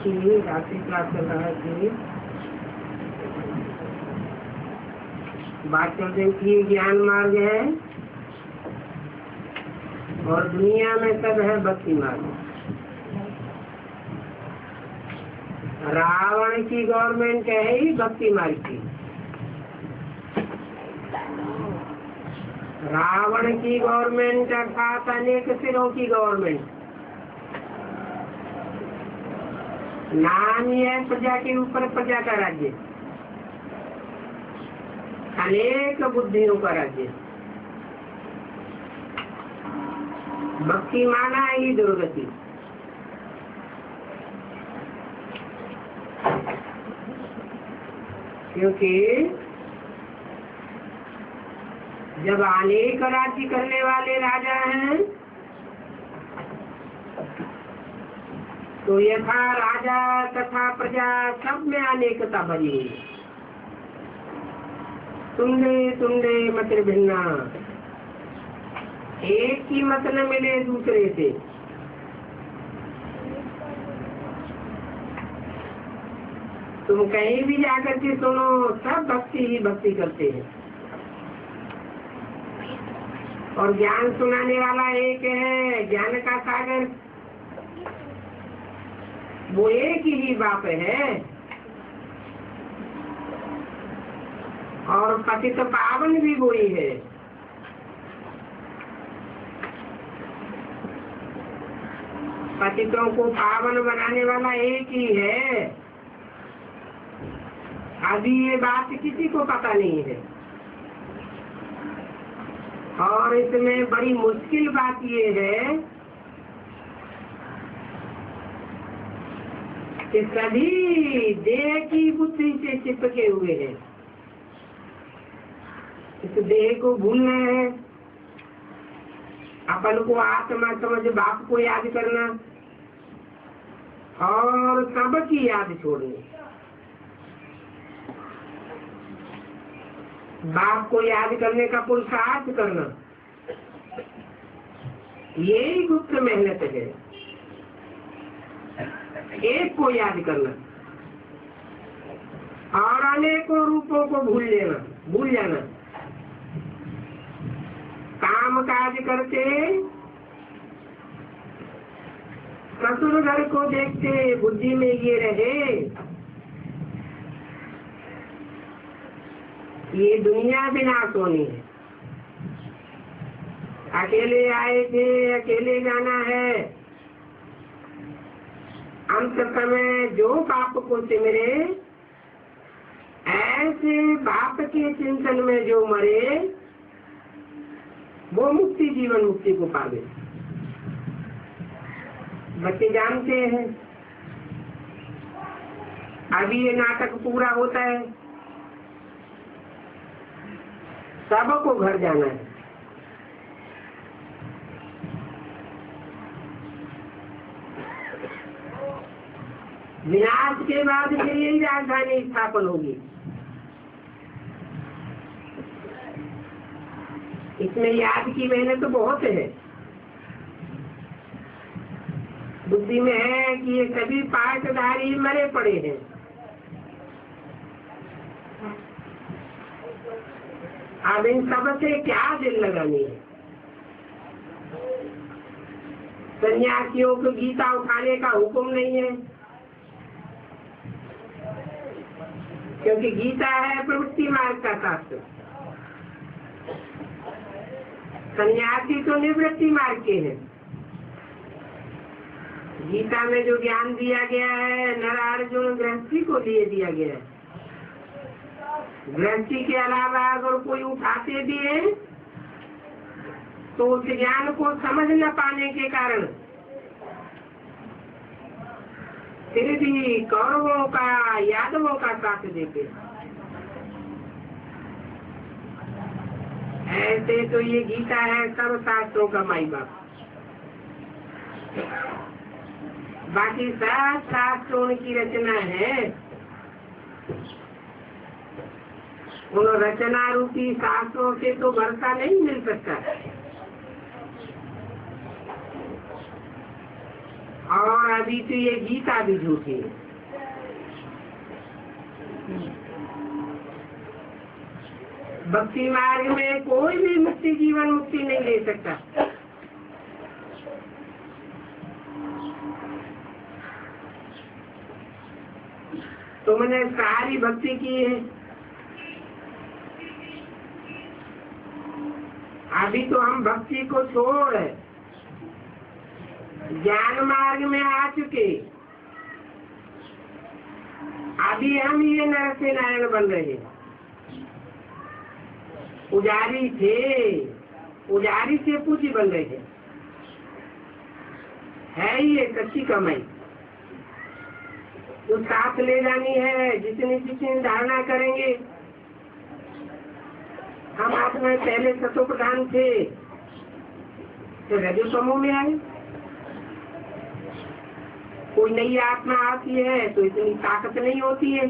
की राशि प्राप्त कर रहा है। बात करते हैं कि ज्ञान मार्ग है और दुनिया में सब है भक्ति मार्ग। रावण की गवर्नमेंट है ही भक्ति मार्ग की। रावण की गवर्नमेंट अर्थात अनेक सिरों की गवर्नमेंट। नाम ही है प्रजा के ऊपर प्रजा का राज्य, अनेक बुद्धियों का राज्य। भक्ति माना ही दुर्गति। क्योंकि जब अनेक राज्य करने वाले राजा हैं तो यथा राजा तथा प्रजा सब में अनेकता बनी हुई। तुंडे तुंडे मत भिन्ना, एक की मत न मिले दूसरे से। तुम कहीं भी जाकर के सुनो, सब भक्ति ही भक्ति करते हैं। और ज्ञान सुनाने वाला एक है, ज्ञान का सागर, वो एक ही बाप है। और पतित पावन भी वही है। पतितों को पावन बनाने वाला एक ही है। अभी ये बात किसी को पता नहीं है। और इसमें बड़ी मुश्किल बात ये है कि सभी देह की बुद्धि से चिपके हुए हैं। इस देह को भूलना है, अपन को आत्मा समझ बाप को याद करना और सबकी याद छोड़नी। बाप को याद करने का पुरुषार्थ करना, यही गुप्त मेहनत है। एक को याद करना और अनेकों रूपों को भूल जाना। काम काज करते, ससुर घर को देखते, बुद्धि में ये रहे ये दुनिया विनाश होनी है। अकेले आए थे, अकेले जाना है। अंत समय जो बाप को सिमरे, ऐसे बाप के चिंतन में जो मरे, वो मुक्ति जीवन मुक्ति को पावे। बच्चे जानते हैं अभी ये नाटक पूरा होता है, सबको घर जाना है। विनाश के बाद फिर यही राजधानी स्थापन होगी। इसमें याद की मेहनत तो बहुत है। बुद्धि में है कि ये सभी पाठधारी मरे पड़े हैं। अब इन सब से क्या दिल लगानी है? सन्यासियों को गीता उठाने का हुक्म नहीं है, क्योंकि गीता है प्रवृत्ति मार्ग का शास्त्र। सन्यासी तो निवृत्ति मार्ग के हैं। गीता में जो ज्ञान दिया गया है नर अर्जुन गृहस्थी को लिए दिया गया है। गृहस्थी के अलावा अगर कोई उठाते भी है तो उस ज्ञान को समझ न पाने के कारण फिर भी कौरवों का यादवों का साथ देते। ऐसे तो ये गीता है सब शास्त्रों का माई बाप। बाकी सब शास्त्रों की रचना है। उन रचना रूपी शास्त्रों से तो वर्षा नहीं मिल सकता। और अभी तो ये गीता भी झूठी है। भक्ति मार्ग में कोई भी मुक्ति जीवन मुक्ति नहीं ले सकता। तुमने सारी भक्ति की है, अभी तो हम भक्ति को छोड़ ज्ञान मार्ग में आ चुके। अभी हम ये नरसे नारायण बन रहे। पुजारी थे, पुजारी से पूजी बन रहे है। ये कच्ची कमाई जो साथ ले जानी है। जितनी जितनी धारणा करेंगे। हम आप में पहले सतो प्रधान थे तो रजो समूह में आए। कोई नई आत्मा आती है तो इतनी ताकत नहीं होती है।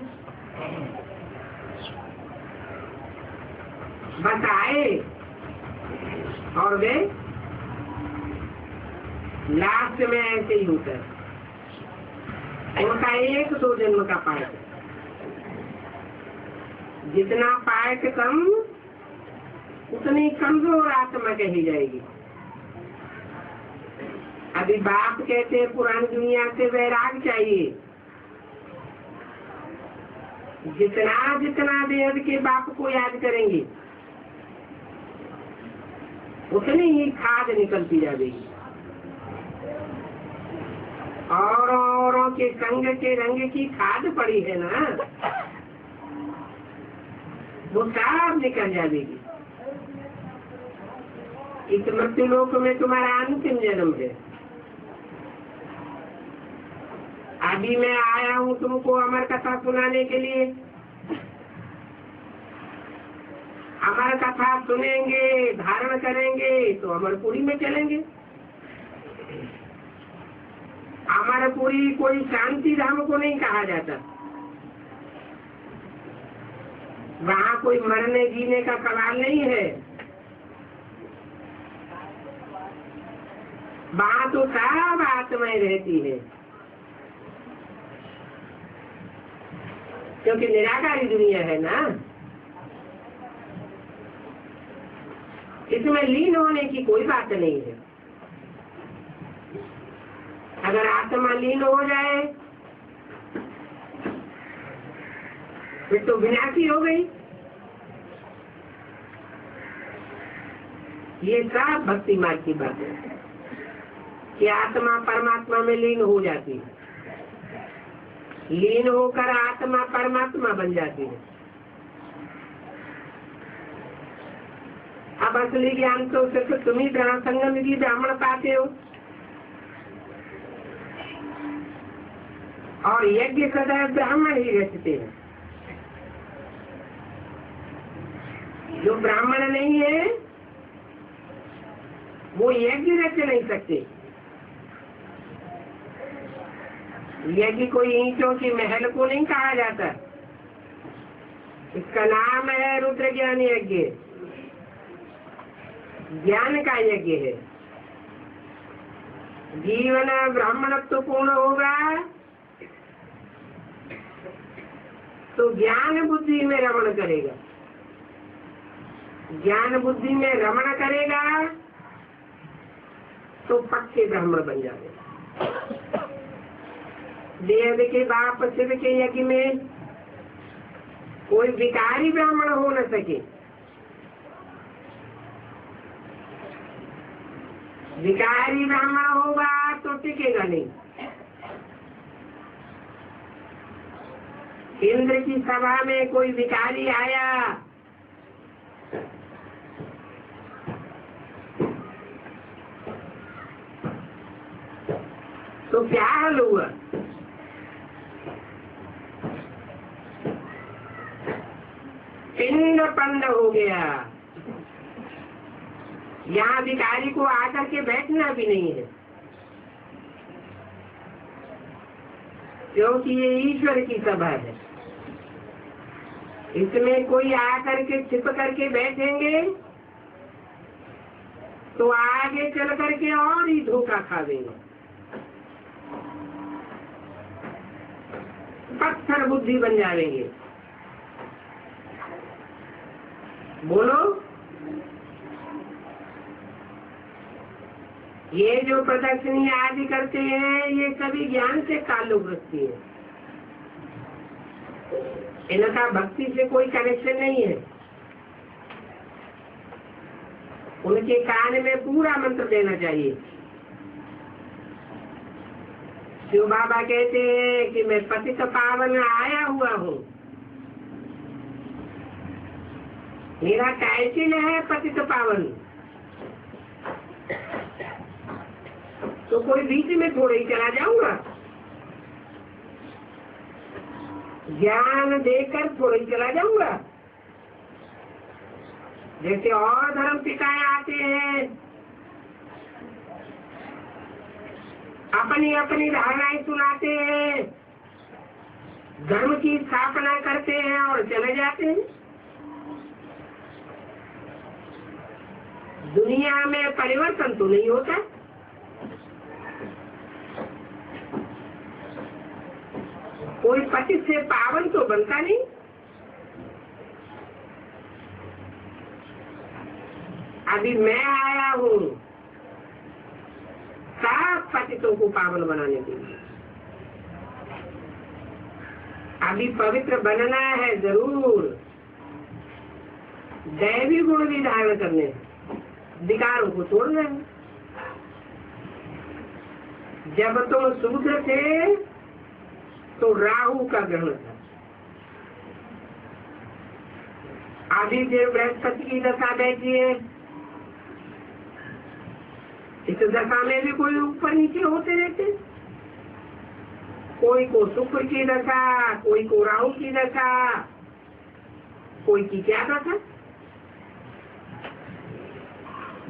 बस आए और गए। लास्ट में ऐसे ही होता है। उनका 1-2 जन्म का पाठ। जितना पाठ कम उतनी कमजोर आत्मा कही जाएगी। अभी बाप कहते हैं पुरानी दुनिया से वैराग चाहिए। जितना जितना बेहद के बाप को याद करेंगे उतनी ही खाद निकलती जाएगी। औरों के संग के रंग की खाद पड़ी है ना, वो सब निकल जाएगी। इस मृत्यु लोक में तुम्हारा अंतिम जन्म है। अभी मैं आया हूँ तुमको अमर कथा सुनाने के लिए। अमर कथा सुनेंगे, धारण करेंगे तो अमरपुरी में चलेंगे। अमरपुरी कोई शांति धाम को नहीं कहा जाता। वहाँ कोई मरने जीने का सवाल नहीं है। वहाँ तो सब आत्माएं रहती है, क्योंकि निराकारी दुनिया है ना। इसमें लीन होने की कोई बात नहीं है। अगर आत्मा लीन हो जाए फिर तो विनाशी हो गई। ये सब भक्ति मार्ग की बात है कि आत्मा परमात्मा में लीन हो जाती है। लीन होकर आत्मा परमात्मा बन जाती है। अब असली ज्ञान तो सिर्फ तुम ही संगम की ब्राह्मण पाते हो। और यज्ञ सदैव ब्राह्मण ही रचते हैं। जो ब्राह्मण नहीं है वो यज्ञ रच नहीं सकते। यज्ञ कोई ईंटों की महल को नहीं कहा जाता, इसका नाम है रुद्र ज्ञान यज्ञ, ज्ञान का यज्ञ है। जीवन ब्राह्मणत्व पूर्ण होगा तो ज्ञान बुद्धि में रमण करेगा, ज्ञान बुद्धि में रमण करेगा तो पक्के ब्राह्मण बन जाएगा। देव के बाप शिव के यज्ञ में कोई विकारी ब्राह्मण हो न सके, विकारी ब्राह्मण होगा तो टिकेगा नहीं। इंद्र की सभा में कोई विकारी आया तो क्या हाल हुआ? पिंड पंड हो गया। यहाँ भिखारी को आकर के बैठना भी नहीं है, क्योंकि ये ईश्वर की सभा है। इसमें कोई आकर के छिप करके बैठेंगे तो आगे चल करके और ही धोखा खावेंगे। पत्थर बुद्धि बन जाएंगे। बोलो, ये जो प्रदर्शनी आदि करते हैं ये सभी ज्ञान से ताल्लुक रखती है, इनका भक्ति से कोई कनेक्शन नहीं है। उनके कान में पूरा मंत्र देना चाहिए। शिव बाबा कहते हैं कि मैं पतित पावन आया हुआ हूँ, मेरा टाइटल है पतित पावन, तो कोई बीच में थोड़े ही चला जाऊंगा, ज्ञान देकर थोड़े ही चला जाऊंगा। जैसे और धर्म पिताएं आते हैं, अपनी अपनी धारणाएं सुनाते हैं, धर्म की स्थापना करते हैं और चले जाते हैं। दुनिया में परिवर्तन तो नहीं होता। कोई पति से पावन तो बनता नहीं। अभी मैं आया हूँ सात पतितों को पावन बनाने के लिए। अभी पवित्र बनना है जरूर, दैवी गुण भी धारण करने, विकारों को छोड़ना है। जब तुम शूद्र थे तो राहु का ग्रहण था, अभी फिर बृहस्पति की दशा बैठी है। इस दशा में भी कोई ऊपर नीचे होते रहते, कोई को शुक्र की दशा, कोई को राहु की दशा, कोई की क्या दशा।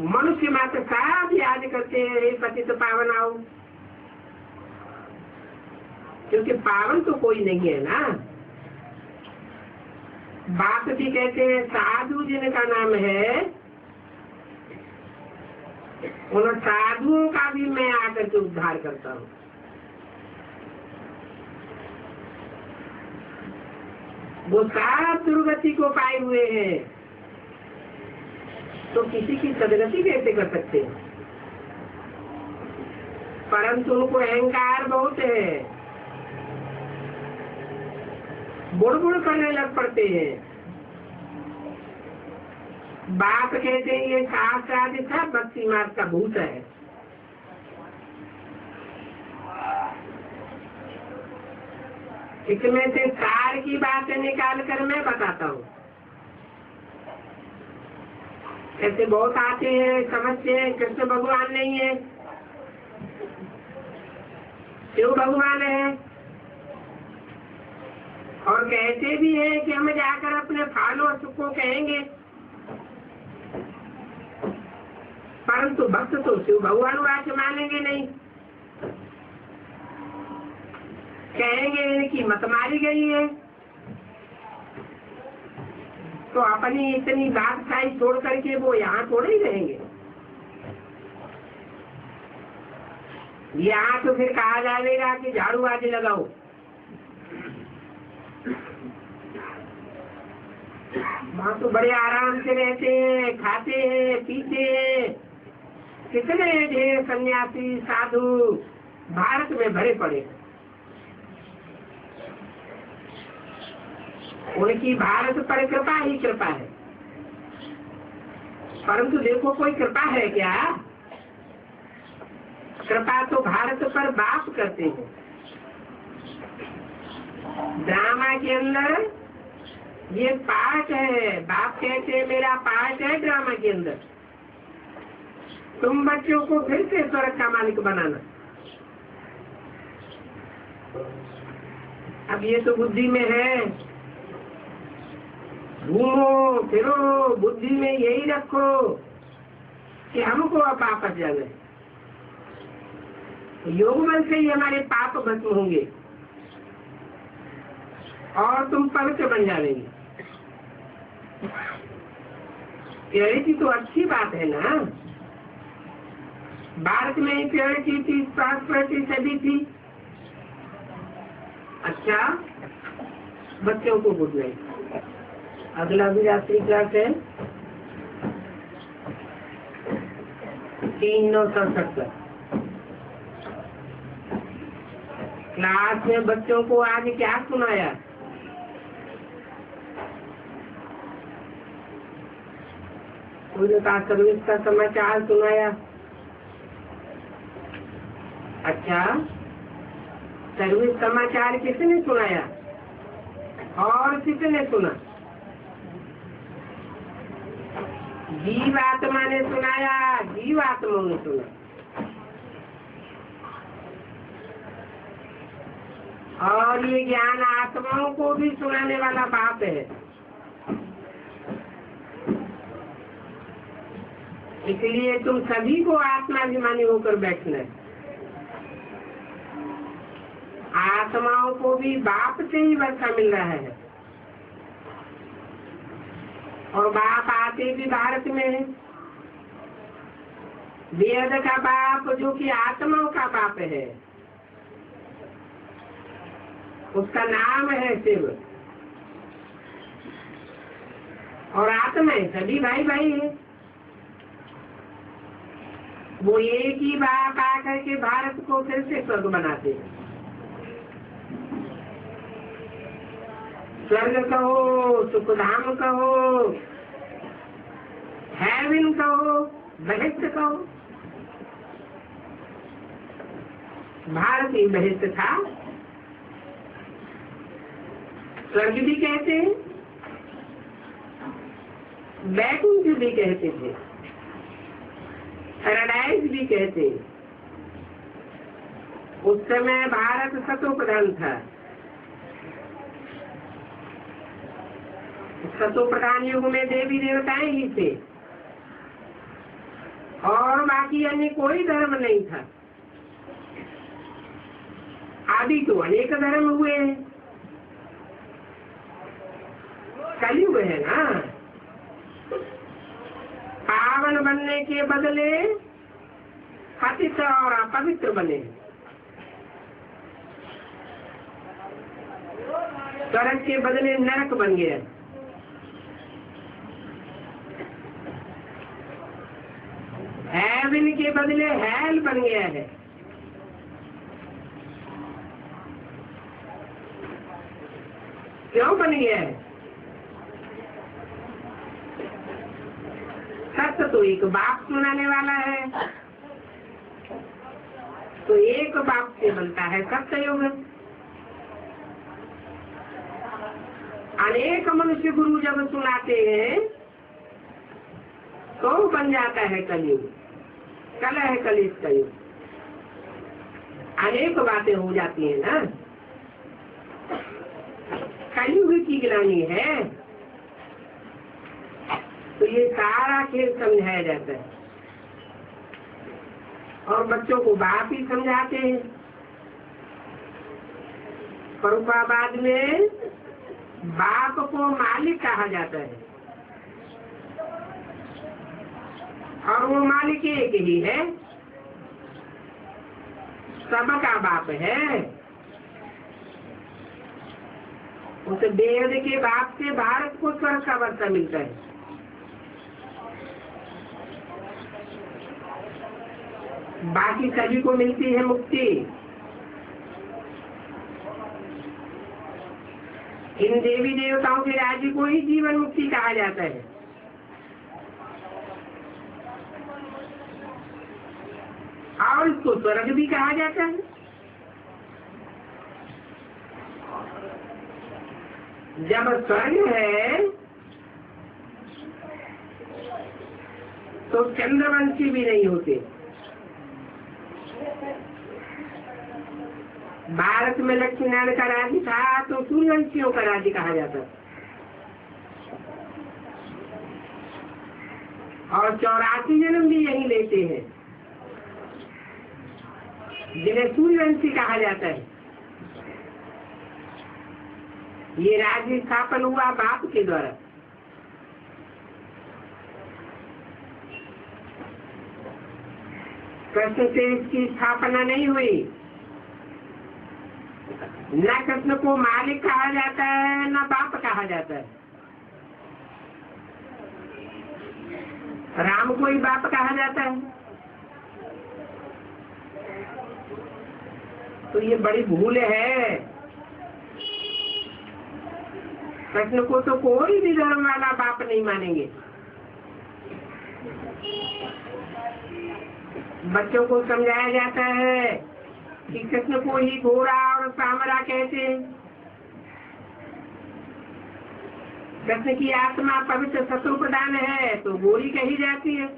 मनुष्य मात्र साफ याद करते हैं हे पतित पावन आओ, क्योंकि पावन तो कोई नहीं है ना। बात भी कहते हैं साधु जिनका नाम है, उन साधुओं का भी मैं आकर के उद्धार करता हूँ। वो साफ दुर्गति को पाए हुए हैं, तो किसी की सदगति कैसे कर सकते हैं? परंतु उनको अहंकार बहुत है, बुड़ करने लग पड़ते हैं। बाप कहते हैं ये शास्त्र आदि सब भक्ति मार्ग का भूत है। इसमें से सार की बातें निकाल कर मैं बताता हूँ। ऐसे बहुत आते हैं, समझते हैं कृष्ण भगवान नहीं है, शिव भगवान है, और कहते भी हैं कि हम जाकर अपने फॉलोअर्स को कहेंगे, परंतु भक्त तो शिव भगवान वाक्य मानेंगे नहीं। कहेंगे कि मत मारी गई है, तो अपनी इतनी बादशाही छोड़ करके वो यहाँ थोड़े ही रहेंगे। यहाँ तो फिर कहा जाएगा कि झाड़ू आदि लगाओ। वहाँ तो बड़े आराम से रहते हैं, खाते हैं, पीते हैं। कितने ढेर सन्यासी साधु भारत में भरे पड़े। उनकी भारत पर कृपा ही कृपा है। परंतु देखो, कोई कृपा है क्या? कृपा तो भारत पर बाप करते हैं। ड्रामा के अंदर ये पार्ट है, बाप कहते हैं मेरा पार्ट है ड्रामा के अंदर। तुम बच्चों को फिर से स्वर्ग का मालिक बनाना। अब ये तो बुद्धि में है, घूमो फिरो, बुद्धि में यही रखो कि हमको अब वापस जाना है। योग बल से ही हमारे पाप भस्म होंगे और तुम पवित्र बन जाएंगे। प्योरिटी तो अच्छी बात है ना। भारत में ही प्योरिटी थी, प्रॉस्पेरिटी सभी थी। अच्छा, बच्चों को गुड नाइट। अगला भी रात्रि क्लास है 3/9/67। क्लास में बच्चों को आज क्या सुनाया? कोई का सर्विस का समाचार सुनाया। अच्छा, सर्विस समाचार किसने सुनाया और किसने सुना? जीवात्मा ने सुनाया, जीवात्मा ने सुना। और ये ज्ञान आत्माओं को भी सुनाने वाला बाप है। इसलिए तुम सभी को आत्माभिमानी होकर बैठना है। आत्माओं को भी बाप से ही वर्षा मिल रहा है और बाप आते भी भारत में है। वेद का बाप जो कि आत्माओं का बाप है, उसका नाम है शिव। और आत्मा सभी भाई भाई है। वो एक ही बाप आकर के भारत को फिर से स्वर्ग बनाते हैं। स्वर्ग कहो, सुखधाम कहो, हेवन कहो, बहिष्ठ कहो। भारत ही बहिष्ठ था। स्वर्ग भी कहते हैं, बैकुंठ भी कहते थे, पैराडाइज भी कहते। उस समय भारत सतो प्रधान था। सतो प्रधान युग में देवी देवताएं ही थे और बाकी अन्य कोई धर्म नहीं था। आदि तो अनेक धर्म हुए हैं। कलयुग है ना। पावन बनने के बदले पतित और अपवित्र बने। स्वर्ग के बदले नरक बन गया। हेवन के बदले हेल बन गया है। क्यों बन गया है? सत्य तो एक बाप सुनाने वाला है, तो एक बाप से बनता है सत्य युग। अनेक मनुष्य गुरु जब सुनाते हैं तो बन जाता है कलयुग। कल है कलिस का युग। अनेक बातें हो जाती है ना। कलयुग की गिलानी है, तो ये सारा खेल समझाया जाता है और बच्चों को बाप ही समझाते हैं। फर्रुखाबाद में बाप को मालिक कहा जाता है और वो मालिक एक ही है, सबका बाप है। उस वेद के बाप से भारत को स्वर्ग का वर्षा मिलता है। बाकी सभी को मिलती है मुक्ति। इन देवी देवताओं के राज्य को ही जीवन मुक्ति कहा जाता है। और इसको स्वर्ग भी कहा जाता है। जब स्वर्ग है तो चंद्रवंशी भी नहीं होते। भारत में लक्ष्मी नारायण का राज्य था तो सूर्यवंशियों का राज्य कहा जाता। और 84 जन्म भी यही लेते हैं जिन्हें सूर्यवंशी कहा जाता है। ये राज्य स्थापन हुआ बाप के द्वारा। कृष्ण से इसकी स्थापना नहीं हुई। न कृष्ण को मालिक कहा जाता है न बाप कहा जाता है। राम को ही बाप कहा जाता है। तो ये बड़ी भूल है। कृष्ण को तो कोई भी धर्म वाला बाप नहीं मानेंगे। बच्चों को समझाया जाता है कि कृष्ण को ही घोड़ा और सामरा कहते हैं। कृष्ण की आत्मा पवित्र शत्रु प्रधान है तो गोरी कही जाती है।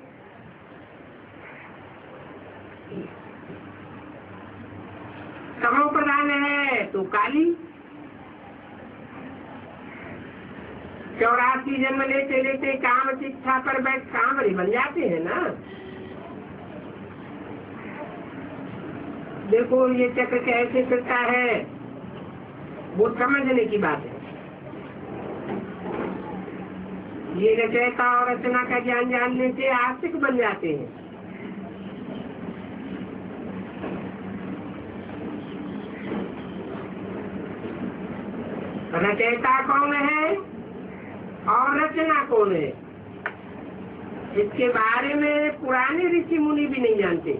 तमो प्रधान है तो काली। 84 जन्म लेते लेते काम शिक्षा पर बैठ कांवरी बन जाते हैं ना। देखो ये चक्र कैसे चलता है, वो समझने की बात है। ये रचयिता और रचना का ज्ञान जानने से आस्तिक बन जाते हैं। रचयिता कौन है और रचना कौन है, इसके बारे में पुराने ऋषि मुनि भी नहीं जानते,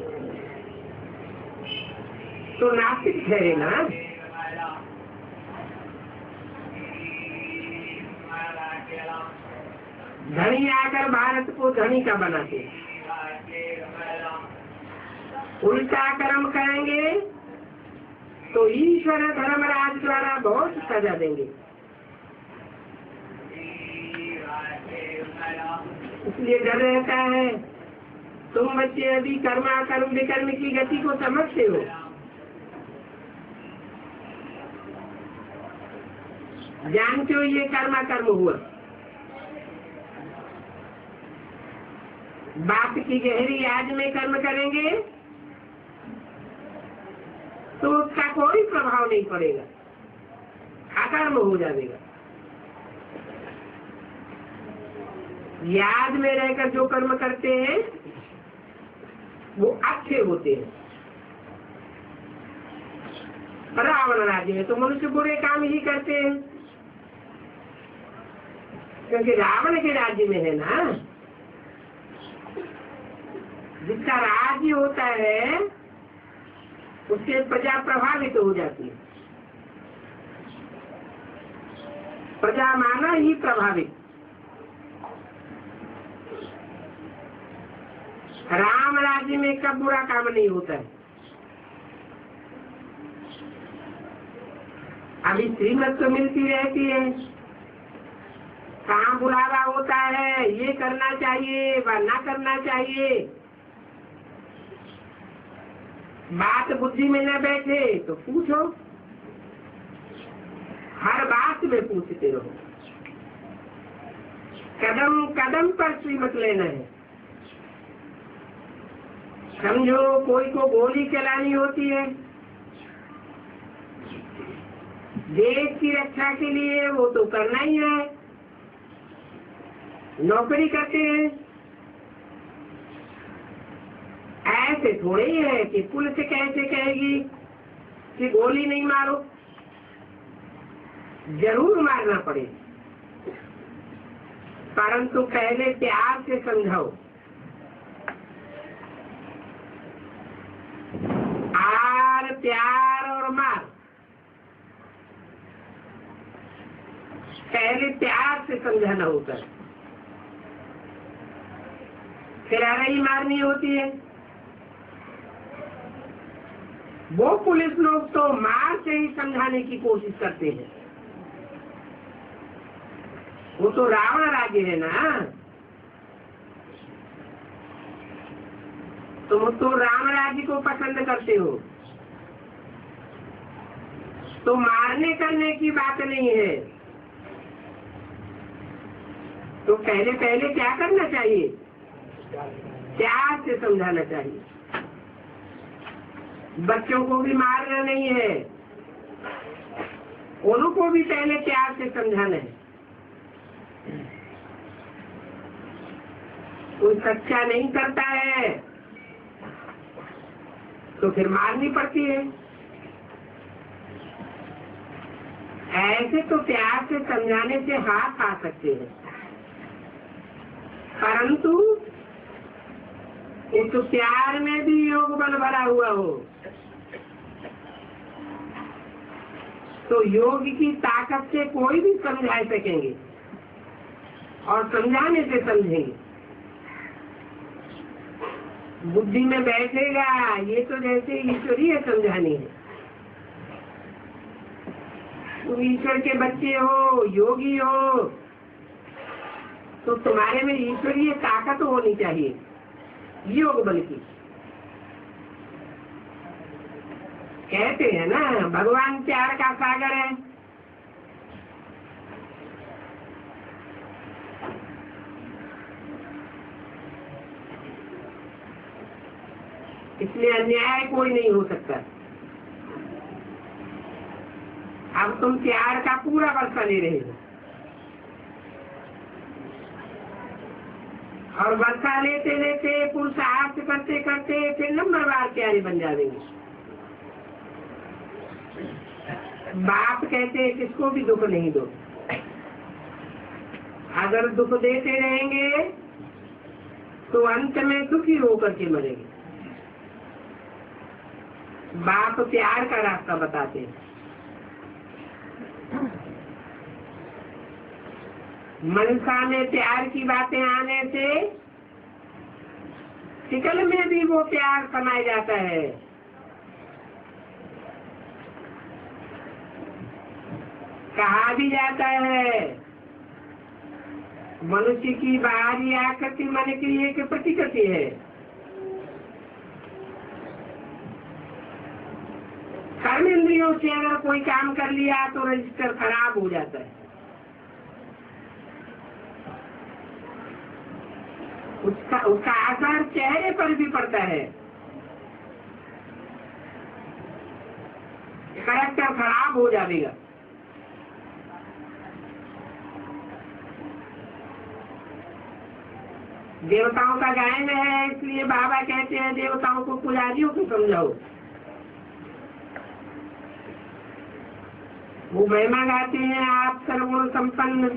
तो नास्तिक ठहरे ना। धनी आकर भारत को धनी का बनाते, उल्टा कर्म करेंगे तो ईश्वर धर्मराज द्वारा बहुत सजा देंगे। इसलिए डर रहता है। तुम बच्चे अभी कर्मा कर्म विकर्म की गति को समझते हो। जानते हो ये कर्मा कर्म हुआ। बाप की गहरी याद में कर्म करेंगे तो उसका कोई प्रभाव नहीं पड़ेगा, अकर्म हो जाएगा। याद में रहकर जो कर्म करते हैं वो अच्छे होते हैं। रावण राज्य में तो मनुष्य बुरे काम ही करते हैं, क्योंकि रावण के राज्य में है ना। जिसका राज्य होता है उससे प्रजा प्रभावित हो जाती है। प्रजा माना ही प्रभावित। राम राज्य में कब बुरा काम नहीं होता है। अभी श्रीमत तो मिलती रहती है, कहाँ बुलावा होता है, ये करना चाहिए व ना करना चाहिए। बात बुद्धि में न बैठे तो पूछो, हर बात में पूछते रहो। कदम कदम पर श्रीमत लेना है। समझो कोई को गोली चलानी होती है देश की रक्षा के लिए वो तो करना ही है, नौकरी करते हैं। ऐसे थोड़े ही है कि पुलिस कैसे कहेगी कि गोली नहीं मारो, जरूर मारना पड़े, परंतु पहले प्यार से समझाओ। आर प्यार और मार, पहले प्यार से समझाना होता है, फिर ही मारनी होती है। वो पुलिस लोग तो मार से ही समझाने की कोशिश करते हैं। वो तो रावण राज्य है ना, तुम तो राम राज्य को पसंद करते हो, तो मारने करने की बात नहीं है। तो पहले पहले क्या करना चाहिए? प्यार से समझाना चाहिए। बच्चों को भी मारना नहीं है, उनको भी पहले प्यार से समझाना है। कोई सच्चा नहीं करता है तो फिर मारनी पड़ती है। ऐसे तो प्यार से समझाने से हाथ आ सकते हैं, परंतु उस प्यार में भी योग बल भरा हुआ हो तो योग की ताकत से कोई भी समझा सकेंगे और समझाने से समझेंगे। बुद्धि में बैठेगा ये तो जैसे ईश्वरीय समझानी है। तुम ईश्वर के बच्चे हो, योगी हो, तो तुम्हारे में ईश्वरीय ताकत होनी चाहिए, योग बल की। कहते हैं ना भगवान प्यार का सागर है। इसलिए अन्याय कोई नहीं हो सकता। अब तुम प्यार का पूरा वर्षा ले रहे हो और वर्षा लेते लेते पुरुषार्थ करते करते फिर नंबरवार प्यारे बन जाएंगे। बाप कहते हैं किसको भी दुख नहीं दो, अगर दुख देते रहेंगे तो अंत में दुखी होकर के मरेंगे। बाप प्यार का रास्ता बताते हैं। मनसा में प्यार की बातें आने से शिकल में भी वो प्यार समाया जाता है। कहा भी जाता है मनुष्य की बाहरी आकृति मन की एक प्रतिकृति है। कर्म इंद्रियों से अगर कोई काम कर लिया तो रजिस्टर खराब हो जाता है। उसका असर चेहरे पर भी पड़ता है, कैरेक्टर खराब हो जाएगा। देवताओं का गायन है, इसलिए बाबा कहते हैं देवताओं को पुजारियों को समझाओ। वो महिमा गाते हैं आप सर्वगुण संपन्न,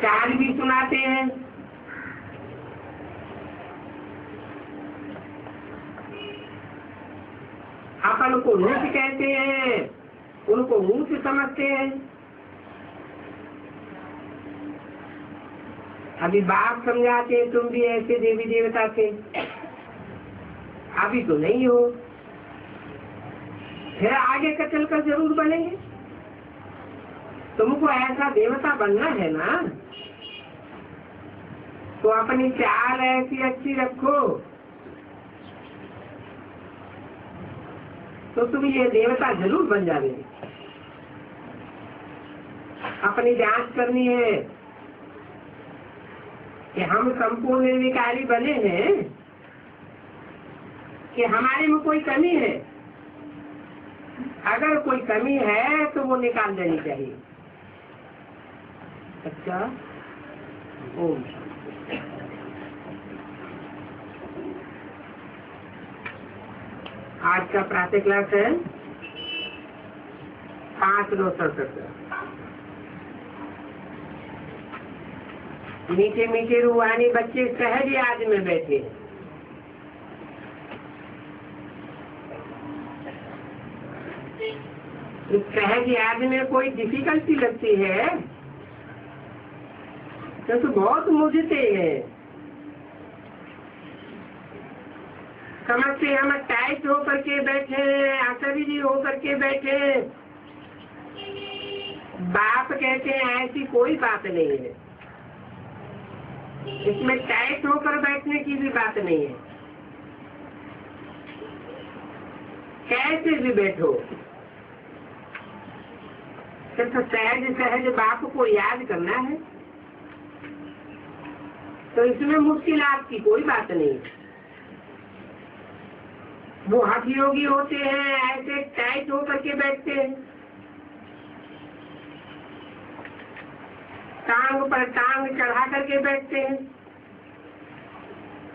चाल भी सुनाते हैं। अपन को नीच कहते हैं, उनको ऊंच समझते हैं। अभी बाप समझाते हैं तुम भी ऐसे देवी देवता थे, अभी तो नहीं हो, फिर आगे का चलकर जरूर बनेंगे। तुमको ऐसा देवता बनना है ना, तो अपनी चाल ऐसी अच्छी रखो तो तुम ये देवता जरूर बन जाओगे। अपनी जांच करनी है, कि हम संपूर्ण निर्विकारी बने हैं कि हमारे में कोई कमी है? अगर कोई कमी है तो वो निकाल देनी चाहिए। अच्छा, ओम। आज का प्रातः क्लास है 5/9/67। मीठे मीठे रूहानी बच्चे सहज याद में बैठे। इस सहज याद में कोई डिफिकल्टी लगती है तो बहुत मुझते हैं। समझते हम टाइट होकर के बैठे, अशरीरी होकर के बैठे। बाप कहते हैं ऐसी कोई बात नहीं है, इसमें टाइट होकर बैठने की भी बात नहीं है। कैसे भी बैठो, सिर्फ सहज सहज बाप को याद करना है, तो इसमें मुश्किलात की कोई बात नहीं। वो हठ योगी होते हैं, ऐसे टाइट होकर के बैठते हैं, टांग पर टांग चढ़ा करके बैठते हैं।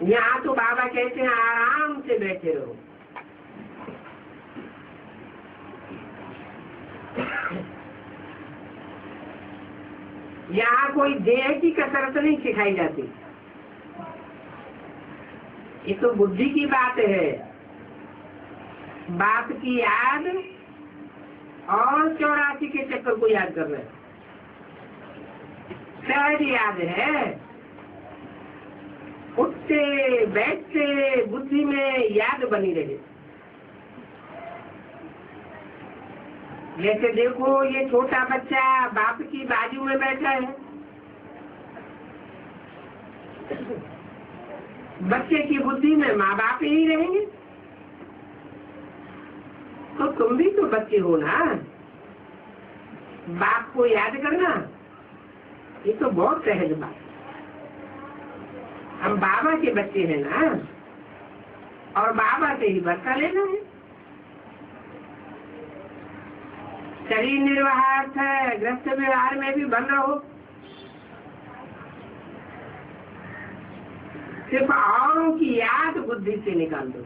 यहाँ तो बाबा कहते हैं आराम से बैठे रहो। यहाँ कोई देह की कसरत नहीं सिखाई जाती, ये तो बुद्धि की बात है। बाप की याद और 84 के चक्कर को याद कर रहे हैं। सहज याद है, उठते बैठते बुद्धि में याद बनी रहे। जैसे देखो ये छोटा बच्चा बाप की बाजू में बैठा है, बच्चे की बुद्धि में माँ बाप ही रहेंगे। तो तुम भी तो बच्चे हो ना, बाप को याद करना ये तो बहुत सहज बात। हम बाबा के बच्चे हैं ना, और बाबा से ही बरसा लेना है। शरीर निर्वाहार्थ है, गृहस्थ व्यवहार में भी बन रहो। सिर्फ औरों की याद बुद्धि से निकाल दो।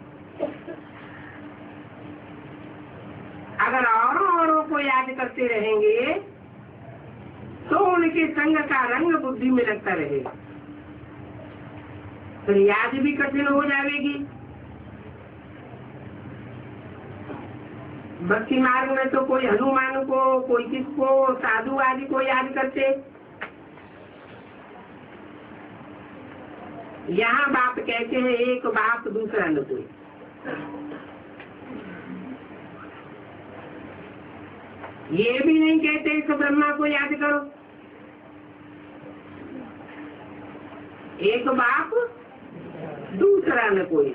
अगर औरों को याद करते रहेंगे तो उनके संग का रंग बुद्धि में लगता रहेगा, फिर याद भी कठिन हो जाएगी। भक्ति मार्ग में तो कोई हनुमान को, कोई किसको, साधु आदि को याद करते। यहाँ बाप कहते हैं एक बाप दूसरा न कोई। ये भी नहीं कहते इस ब्रह्मा को याद करो। एक बाप दूसरा न कोई।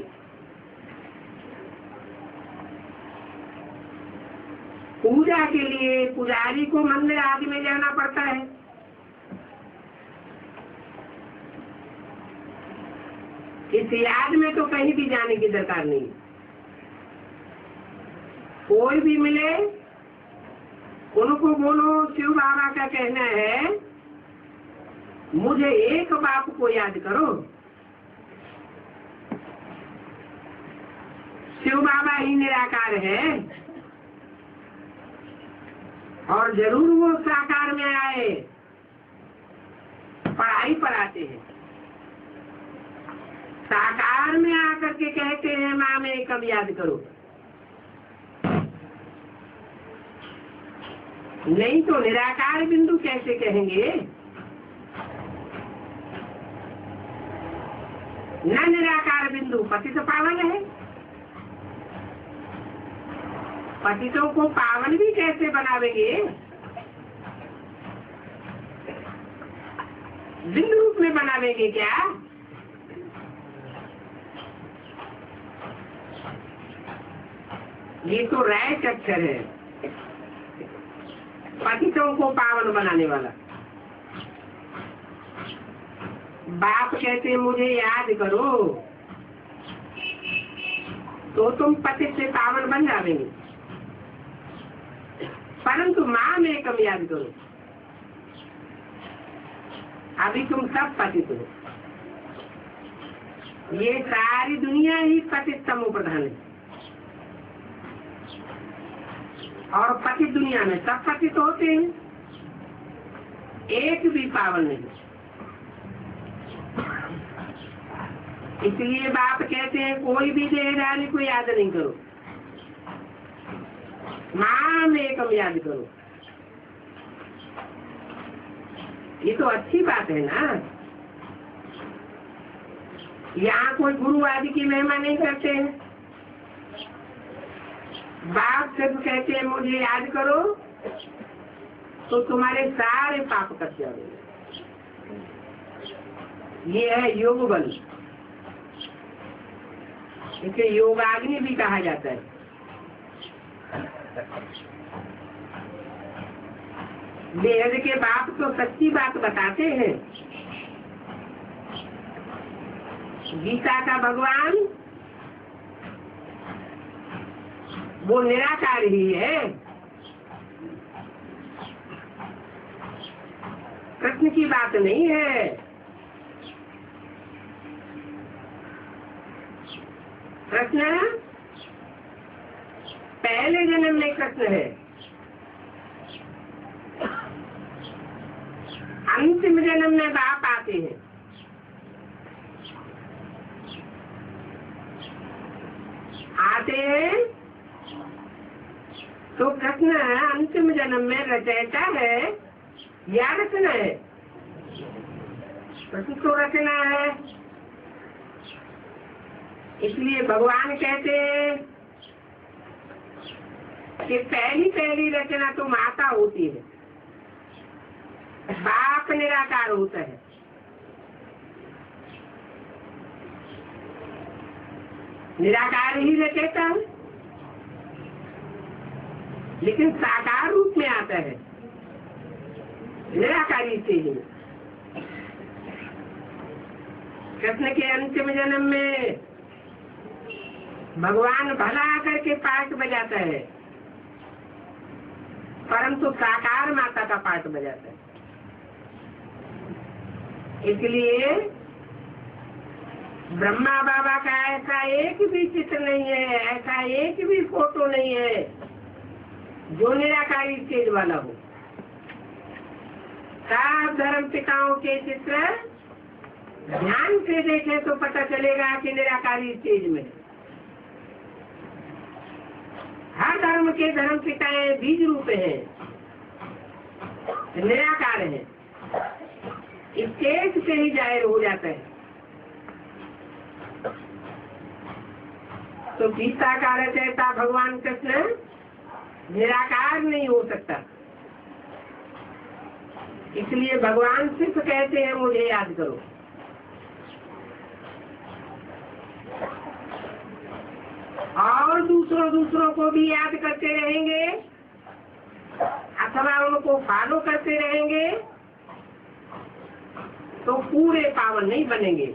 पूजा के लिए पुजारी को मंदिर आदि में जाना पड़ता है। इस याद में तो कहीं भी जाने की दरकार नहीं। कोई भी मिले उनको बोलो शिव बाबा का कहना है मुझे एक बाप को याद करो। शिव बाबा ही निराकार है और जरूर वो साकार में आए, पढ़ाई पढ़ाते हैं। साकार में आकर के कहते हैं माँ में कब याद करो, नहीं तो निराकार बिंदु कैसे कहेंगे। न निराकार बिंदु पतित पावन है, पतितों को पावन भी कैसे बनावेंगे, बिंदु रूप में बनावेंगे क्या। ये तो रैट अक्षर है, पतितों को पावन बनाने वाला। बाप कहते हैं मुझे याद करो, तो तुम पति से पावन बन जाओगे। परंतु माँ में कम याद करो, अभी तुम सब पतित हो। ये सारी दुनिया ही पतित तमो प्रधान है, और पतित दुनिया में सब पतित होते हैं, एक भी पावन नहीं। इसलिए बाप कहते हैं कोई भी देहधारी को याद नहीं करो, माँ में कम याद करो। ये तो अच्छी बात है ना। यहाँ कोई गुरु आदि की महिमा नहीं करते हैं। बाप सिर्फ कहते हैं मुझे याद करो, तो तुम्हारे सारे पाप कट जाएंगे। ये है योग बल, इसे योगाग्नि भी कहा जाता है। वेद के बाप तो सच्ची बात बताते हैं। गीता का भगवान वो निराकार ही है। कृष्ण की बात नहीं है। कृष्ण पहले जन्म में कृष्ण है, अंतिम जन्म में बाप आते हैं। आते हैं तो कृष्ण अंतिम जन्म में रचयिता है या रचना है? कृष्ण को रचना है। इसलिए भगवान कहते हैं कि पहली रचना तो माता होती है, बाप निराकार होता है। निराकार ही रचयिता है, लेकिन साकार रूप में आता है, निराकारी से ही। कृष्ण के अंतिम जन्म में भगवान भला आकर के पाठ बजाता है, परंतु साकार माता का पाठ बजाता है। इसलिए ब्रह्मा बाबा का ऐसा एक भी चित्र नहीं है, ऐसा एक भी फोटो नहीं है जो निराकारी स्टेज वाला हो। सब धर्म पिताओं के चित्र ध्यान से देखें तो पता चलेगा कि निराकारी स्टेज में। हर धर्म के धर्म पिताएं बीज रूप हैं, निराकार हैं। स्टेज से ही जाहिर हो जाता है। तो गीता का रचयिता भगवान कृष्ण निराकार नहीं हो सकता। इसलिए भगवान सिर्फ कहते हैं मुझे याद करो। और दूसरों को भी याद करते रहेंगे अथवा उनको फॉलो करते रहेंगे तो पूरे पावन नहीं बनेंगे।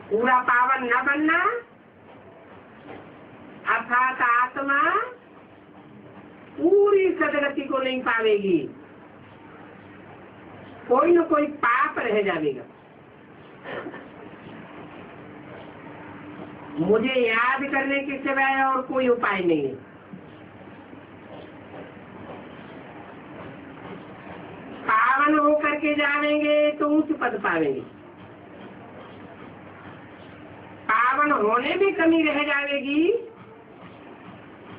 पूरा पावन न बनना अर्थात आत्मा पूरी सदगति को नहीं पावेगी, कोई न कोई पाप रह जाएगा। मुझे याद करने के सिवाय और कोई उपाय नहीं है। पावन होकर के जाएंगे तो उच्च पद पावेंगे, पावन होने में कमी रह जाएगी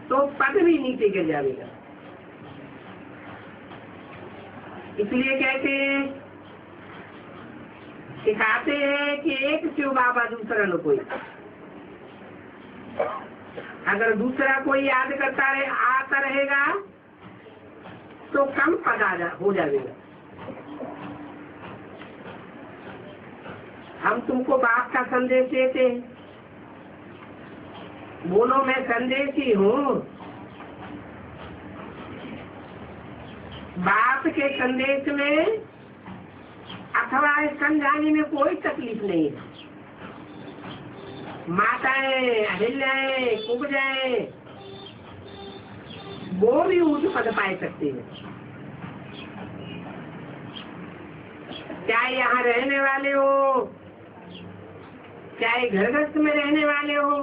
तो पद भी नीचे गिर जाएगा। इसलिए कहते हैं, सिखाते हैं कि एक शिव बाबा दूसरा न कोई। अगर दूसरा कोई याद करता रहे आता रहेगा तो कम पद हो जाएगा। हम तुमको बाप का संदेश देते हैं, बोलो मैं संदेशी हूँ। बाप के संदेश में अथवा स्तन जाने में कोई तकलीफ नहीं है। माताएं हिल जाए, कुब जाए, वो भी ऊंच पद पाए सकते हैं। चाहे यहाँ रहने वाले हो, चाहे घर गृहस्थ में रहने वाले हो,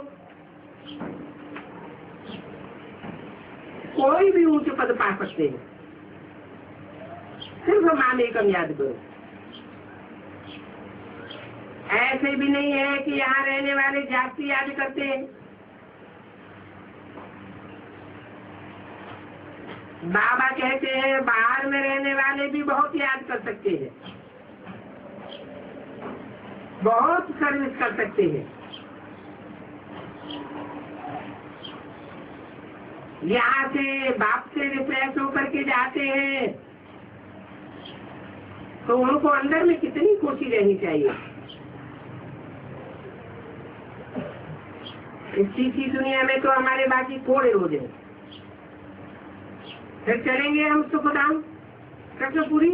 कोई भी ऊंच पद पा सकते हैं। सिर्फ माम एकम याद करो। ऐसे भी नहीं है कि यहाँ रहने वाले जाति याद करते हैं। बाबा कहते हैं बाहर में रहने वाले भी बहुत याद कर सकते हैं, बहुत सर्विस कर सकते हैं। यहाँ से बाप से रिफ्रेश होकर के जाते हैं तो उनको अंदर में कितनी खुशी रहनी चाहिए। इस चीज़ी दुनिया में तो हमारे बाकी थोड़े रोज हैं। फिर चलेंगे हम सुखधाम कृष्णपुरी।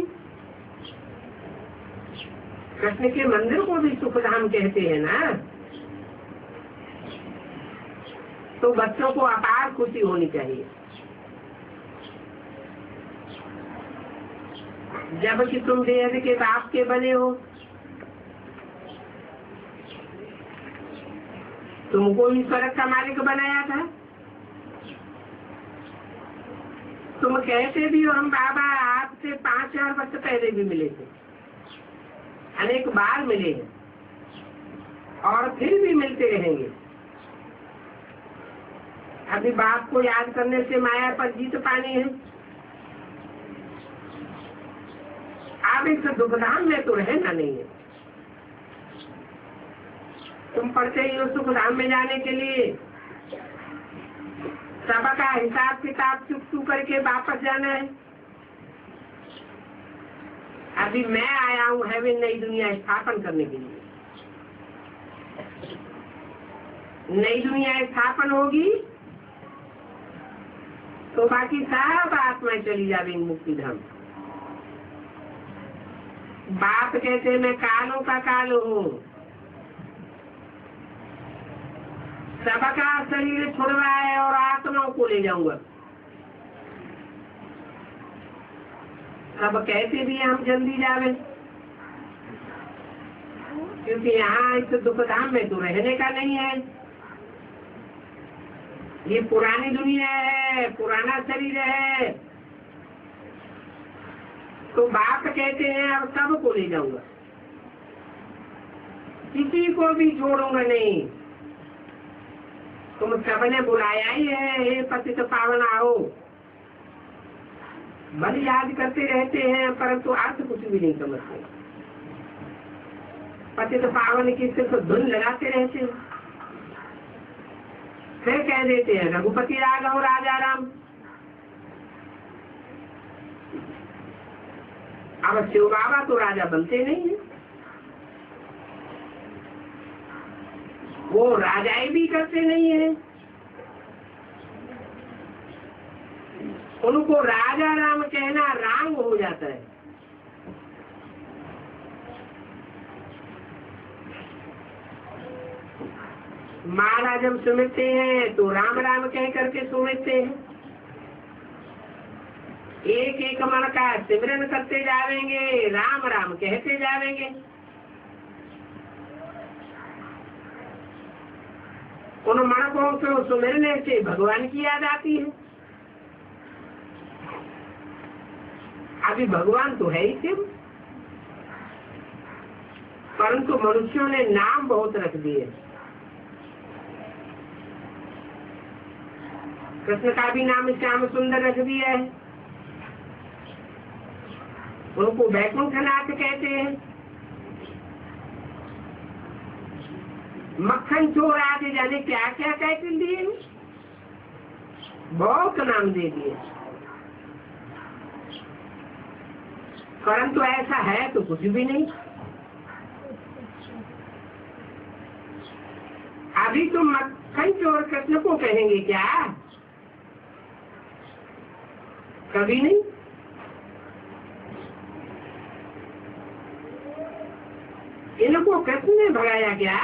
कृष्ण के मंदिर को भी सुखधाम कहते हैं ना। तो बच्चों को अपार खुशी होनी चाहिए। जबकि तुम देह के बाप के बने हो, तुमको ही स्वर्ग का मालिक बनाया था। तुम कहते भी हो हम बाबा आपसे 5000 वर्ष पहले भी मिले थे, अनेक बार मिले हैं और फिर भी मिलते रहेंगे। अभी बाप को याद करने से माया पर जीत पानी है। आप इस दुखधाम में तो रहना नहीं है। तुम पढ़ते ही हो सुखधाम में जाने के लिए सबका हिसाब किताब चुप करके वापस जाना है। अभी मैं आया हूँ हेवन नई दुनिया स्थापन करने के लिए। नई दुनिया स्थापन होगी तो बाकी सब आत्माएं चली जाएंगी मुक्ति धाम। बाप कहते मैं कालों का काल हूँ, सबका शरीर छुड़वाए और आत्माओं को ले जाऊंगा। सब कहते भी हम जल्दी जावे, क्योंकि यहाँ इस दुखधाम में तो रहने का नहीं है। ये पुरानी दुनिया है, पुराना शरीर है। तो बाप कहते हैं अब सबको ले जाऊंगा, किसी को भी छोड़ूंगा नहीं। तुम सबने बुलाया ही है, हे पतित पावन आओ। बल याद करते रहते हैं परंतु अर्थ कुछ भी नहीं समझते। पतित पावन की सिर्फ धुन लगाते रहते हैं। फिर कह देते हैं रघुपति राघव राजा राम। अब शिव बाबा तो राजा बनते नहीं है, वो राजाई भी करते नहीं है। उनको राजा राम कहना रांग हो जाता है। महाराज जब सुमिरते हैं तो राम राम कह करके सुमिरते हैं। एक एक मन का सिमरन करते जाएंगे, राम राम कहते जाएंगे। उन मनकों को सुमिरने से भगवान की याद आती है। अभी भगवान तो है ही सिर्फ, परंतु मनुष्यों ने नाम बहुत रख दिए। कृष्ण का भी नाम श्याम सुंदर रख दिया है। उनको वैकुंठनाथ कहते हैं। मक्खन चोर आदि जाने क्या क्या टाइटल दिए, बहुत नाम दे दिए, परंतु ऐसा है तो कुछ भी नहीं। अभी तुम मक्खन चोर कृष्ण को कहेंगे क्या? कभी नहीं। इनको कृष्ण ने भगाया क्या?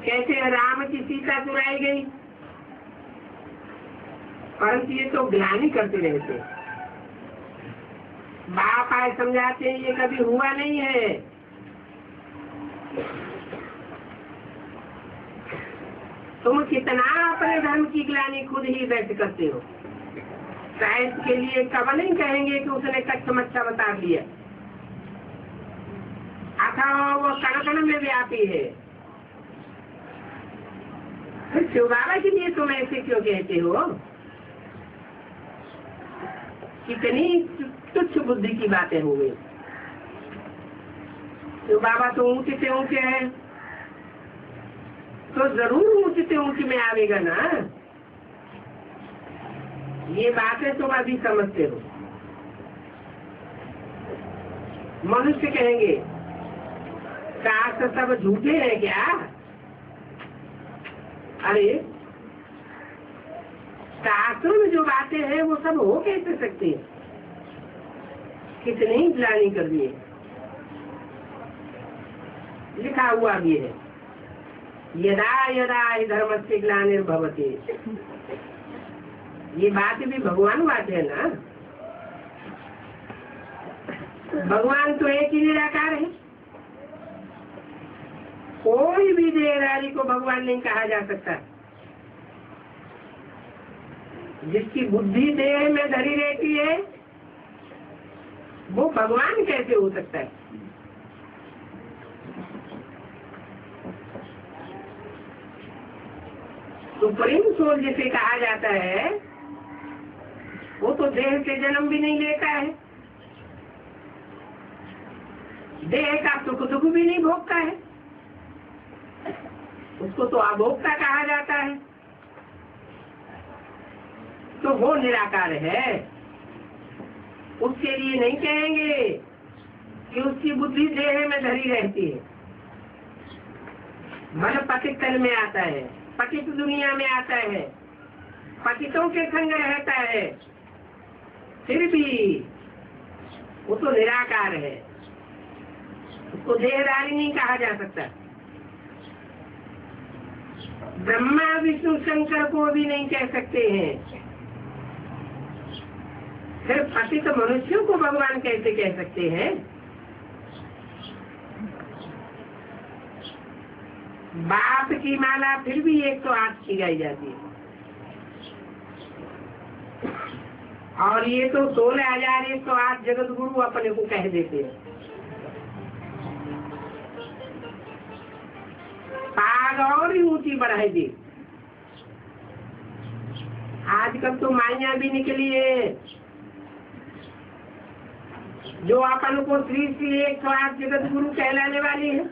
कैसे राम की सीता चुराई गई, परंतु ये तो ग्लानि करते रहते। बाप आए समझाते हैं ये कभी हुआ नहीं है। तुम कितना अपने धर्म की ग्लानि खुद ही व्यक्त करते हो। शायद के लिए कब नहीं कहेंगे कि उसने कच्चा मच्छा बता दिया, अथवा वो कण कण में व्यापी है। शिव बाबा के लिए तुम ऐसे क्यों कहते हो? कितनी तुच्छ बुद्धि की बातें हो गई। शिव बाबा तो ऊंचे से ऊंचे है, तो जरूर ऊंचे से ऊंचे में आवेगा ना। ये बातें तुम अभी समझते हो। मनुष्य कहेंगे शास्त्र सब झूठे हैं क्या? अरे शास्त्रों में जो बातें हैं वो सब हो कैसे सकती है? कितनी ग्लानि कर दिए। लिखा हुआ भी है, यदा यदा हि धर्मस्य ग्लानिर्भवति। ये बात भी भगवान बात है ना। भगवान तो एक ही निराकार है। कोई भी देहधारी को भगवान नहीं कहा जा सकता। जिसकी बुद्धि देह में धरी रहती है वो भगवान कैसे हो सकता है? सुप्रीम सोल जिसे कहा जाता है वो तो देह से जन्म भी नहीं लेता है, देह का सुख दुख भी नहीं भोगता है, उसको तो अभोक्ता कहा जाता है। तो वो निराकार है। उसके लिए नहीं कहेंगे कि उसकी बुद्धि देह में धरी रहती है। मन पतित तल में आता है, पतित दुनिया में आता है, पतितों के संग रहता है, फिर भी वो तो निराकार है। उसको देहधारी नहीं कहा जा सकता। ब्रह्मा विष्णु शंकर को भी नहीं कह सकते हैं, फिर पतित मनुष्यों को भगवान कैसे कह सकते हैं? बाप की माला फिर भी 108 की गाई जाती है, और ये तो 16,108 जगत गुरु अपने को कह देते हैं। पाग और ही ऊंची बढ़ाई दी। आजकल तो माइया भी निकली है जो अपन को श्री श्री 108 जगत गुरु कहलाने वाली है।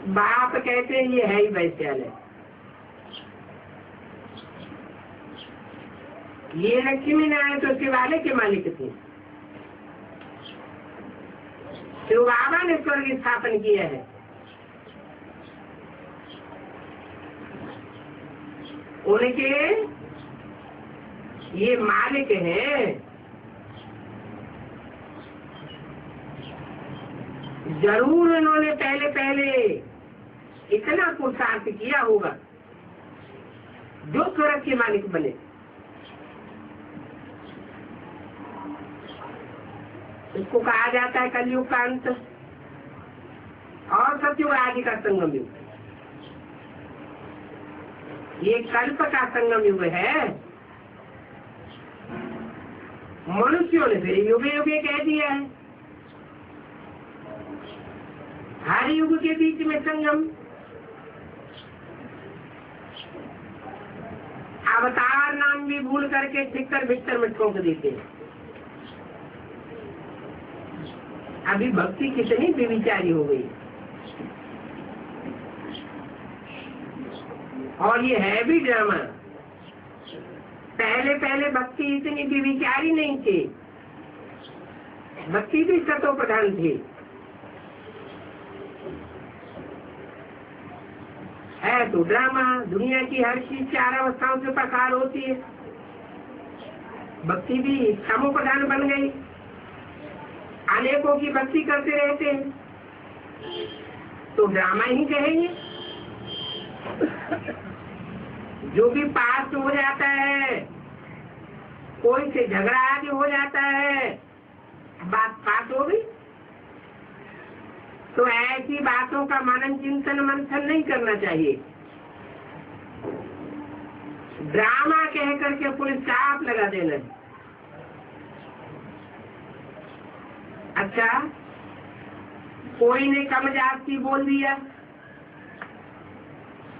बाप कहते हैं ये है ही वैश्यालय। ये लक्ष्मी नारायण तो शिवालय के मालिक थे। शिव बाबा ने स्वर्ग स्थापन किया है। उनके ये मालिक हैं। जरूर उन्होंने पहले पहले इतना पुरुषार्थ किया होगा जो स्वर्ग के मालिक बने। इसको कहा जाता है कलयुग का अंत और सतयुग आदि का संगम युग। ये कल्प का संगम युग है। मनुष्यों ने फिर युगे युगे कह दिया है। हर युग के बीच में संगम। अवतार नाम भी भूल करके ठिक्कर भिक्कर में ठोक देते हैं। अभी भक्ति कितनी बेविचारी हो गई। और ये है भी ड्रामा। पहले पहले भक्ति इतनी बेविचारी नहीं थी। भक्ति भी सतो प्रधान थी। है तो ड्रामा। दुनिया की हर चीज 4 अवस्थाओं से प्रकार होती है। भक्ति भी तमो प्रधान बन गई, अनेकों की भक्ति करते रहते हैं, तो ड्रामा ही कहेंगे। जो भी पास हो जाता है, कोई से झगड़ा आदि हो जाता है, बात पास हो गई, तो ऐसी बातों का मनन चिंतन मंथन नहीं करना चाहिए। ड्रामा कह करके पुलिस स्टाफ लगा देना। अच्छा, कोई ने कम जाति बोल दिया,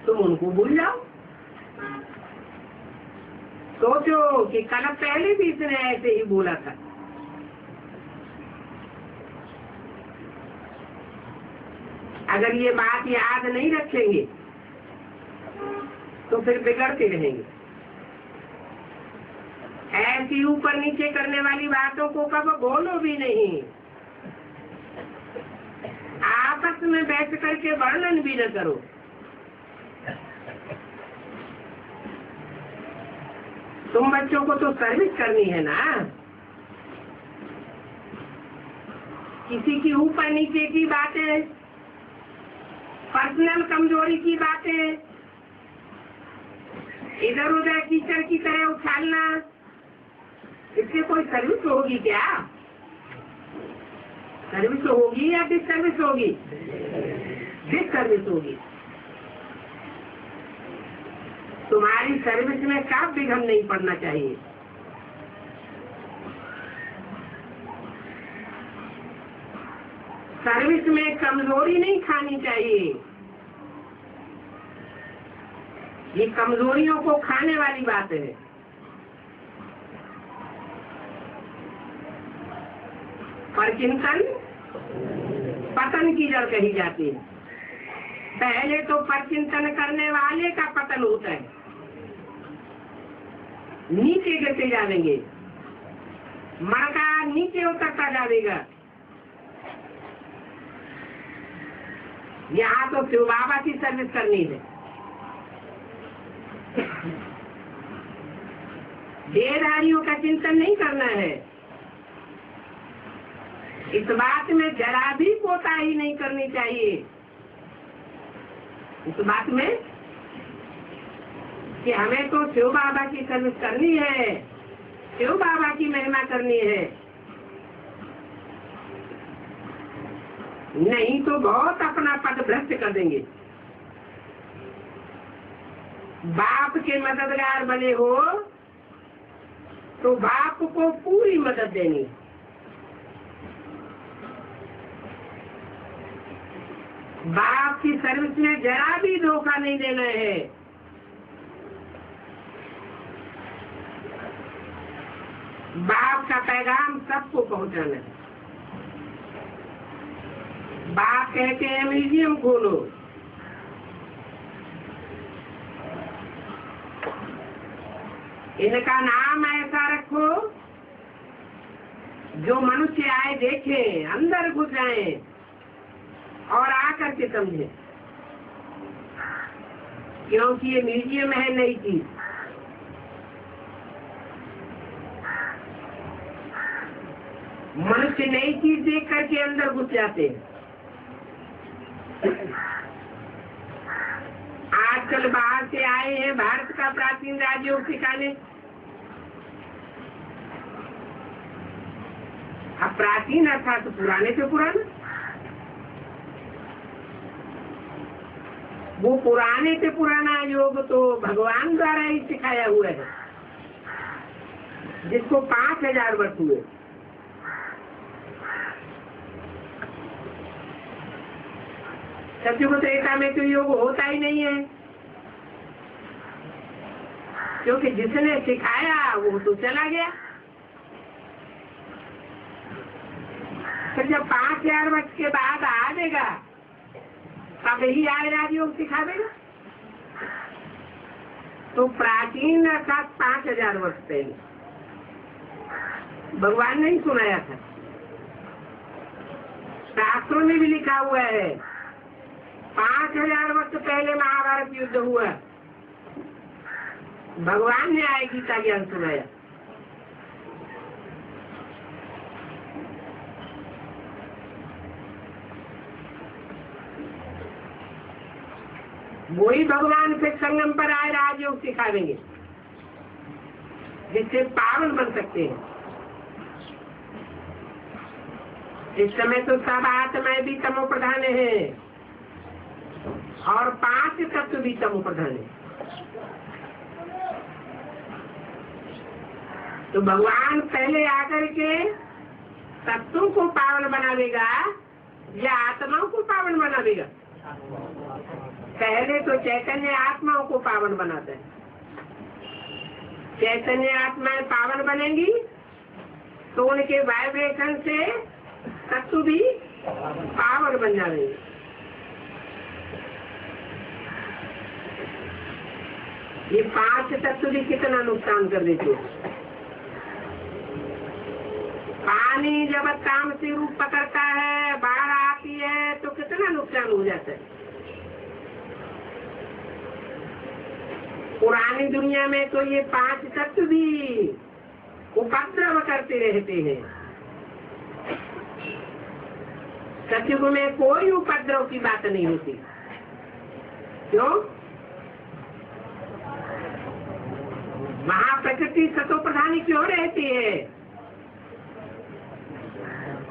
तुम उनको भूल जाओ। सोचो कि कल पहले भी इसने ऐसे ही बोला था। अगर ये बात याद नहीं रखेंगे तो फिर बिगड़ते रहेंगे। ऐसी ऊपर नीचे करने वाली बातों को कब बोलो भी नहीं। आपस में बैठ करके वर्णन भी न करो। तुम बच्चों को तो सर्विस करनी है ना। किसी की ऊपर नीचे की बातें, पर्सनल कमजोरी की बातें इधर उधर कीचड़ की तरह उछालना, इससे कोई सर्विस होगी क्या? सर्विस होगी या डिसर्विस होगी? डिसर्विस होगी। तुम्हारी सर्विस में कब भी विघ्न नहीं पड़ना चाहिए। सर्विस में कमजोरी नहीं खानी चाहिए। ये कमजोरियों को खाने वाली बात है। पर चिंतन पतन की जड़ कही जाती है। पहले तो परचिंतन करने वाले का पतन होता है, नीचे गिरते जाएंगे, मड़का नीचे उतरता जाएगा। यहाँ तो शिव बाबा की सर्विस करनी है। देहधारियों का चिंतन नहीं करना है। इस बात में जरा भी कोताही नहीं करनी चाहिए। इस बात में कि हमें तो शिव बाबा की सर्विस करनी है, शिव बाबा की महिमा करनी है, नहीं तो बहुत अपना पद भ्रष्ट कर देंगे। बाप के मददगार बने हो तो बाप को पूरी मदद देनी। बाप की सर्विस में जरा भी धोखा नहीं देना है। बाप का पैगाम सबको पहुंचाना है। बाप कहते हैं म्यूजियम खोलो, इनका नाम ऐसा रखो जो मनुष्य आए देखे, अंदर घुस जाए और आकर के समझे, क्योंकि ये म्यूजियम है नई चीज। मनुष्य नई चीज देख करके अंदर घुस जाते हैं। आजकल बाहर से आए हैं भारत का प्राचीन राजयोग सिखाने। अब प्राचीन अर्थात तो पुराने से पुराना। वो पुराने से पुराना योग तो भगवान द्वारा ही सिखाया हुआ है, जिसको 5000 वर्ष हुए। सत्युग त्रेता में तो योग होता ही नहीं है, क्योंकि जिसने सिखाया वो तो चला गया। फिर जब 5000 वर्ष के बाद आ जाएगा तब ही आए राजयोग सिखा देगा। तो प्राचीन अर्थात 5000 वर्ष पहले भगवान ने ही सुनाया था। शास्त्रों में भी लिखा हुआ है 5000 वर्ष पहले महाभारत युद्ध हुआ, भगवान ने आए गीता ज्ञान सुनाया। वही भगवान फिर संगम पर आए राजयोग सिखावेंगे, जिससे पावन बन सकते हैं। इस समय तो सब आत्माएं भी तमो प्रधान है और 5 तत्व भी तमो प्रधान है। तो भगवान पहले आकर के तत्वों को पावन बनावेगा या आत्माओं को पावन बनावेगा? पहले तो चैतन्य आत्माओं को पावन बनाता है। चैतन्य आत्माएं पावन बनेंगी तो उनके वाइब्रेशन से तत्व भी पावन बन जाएंगे। ये 5 तत्व भी कितना नुकसान कर देते हैं। पानी जब तामसी रूप पकड़ता है, बाढ़ आती है तो कितना नुकसान हो जाता है। पुरानी दुनिया में तो ये 5 तत्व भी उपद्रव करते रहते हैं। सतयुग में कोई उपद्रव की बात नहीं होती। क्यों? महाप्रकृति सतो प्रधानी क्यों रहती है?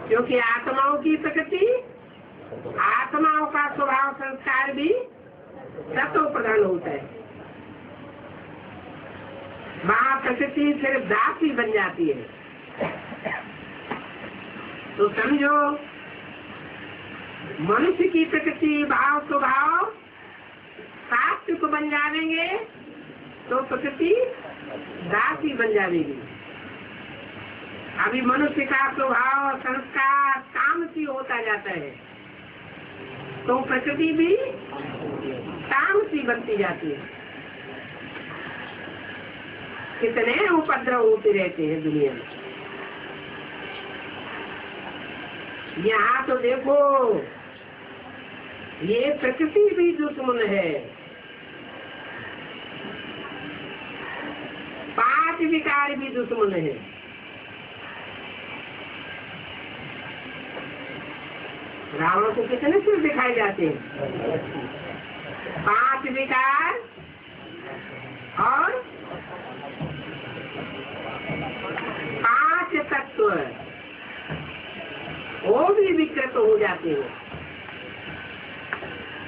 क्योंकि आत्माओं की प्रकृति, आत्माओं का स्वभाव संस्कार भी सतो प्रधान होता है। वहाँ प्रकृति सिर्फ दासी बन जाती है। तो समझो, मनुष्य की प्रकृति भाव स्वभाव सात्विक बन जाएंगे तो प्रकृति दासी बन जाएगी। अभी मनुष्य का स्वभाव संस्कार तामसी होता जाता है तो प्रकृति भी तामसी बनती जाती है। कितने उपद्रव होते रहते हैं दुनिया में। यहाँ तो देखो, ये प्रकृति भी दुश्मन है। 5 विकार भी दुश्मन है। रावण को कितने सिर दिखाए जाते हैं? 5 विकार और 5 तत्व, वो भी विकृत हो जाते हैं,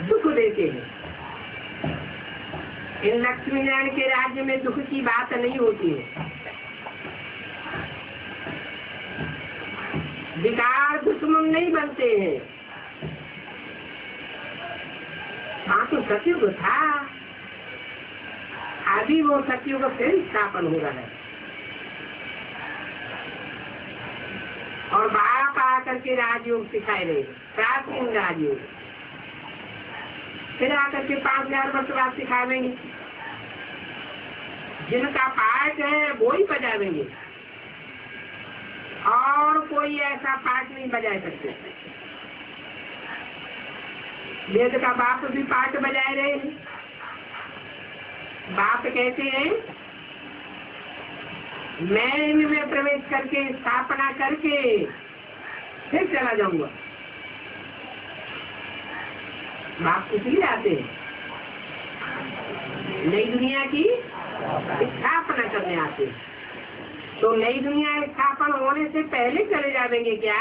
दुख देते हैं। इन लक्ष्मी नारायण के राज्य में दुख की बात नहीं होती है। विकार दुश्मन नहीं बनते हैं। हाँ तो सतयुग था, अभी वो सतयुग फिर स्थापन हो रहा है। और बाप आकर के राजयोग सिखाए रहे, प्राचीन राजयोग। फिर आकर के 5000 वर्ष बाद सिखावेंगे। जिनका पाठ है वो ही बजावेंगे और कोई ऐसा पाठ नहीं बजा सकते। वेद का बाप भी पाठ बजाए रहे हैं। बाप कहते हैं, मैं इनमें प्रवेश करके स्थापना करके फिर चला जाऊंगा। बाप किस लिए आते हैं? नई दुनिया की स्थापना करने आते हैं। तो नई दुनिया स्थापन होने से पहले चले जाएंगे क्या?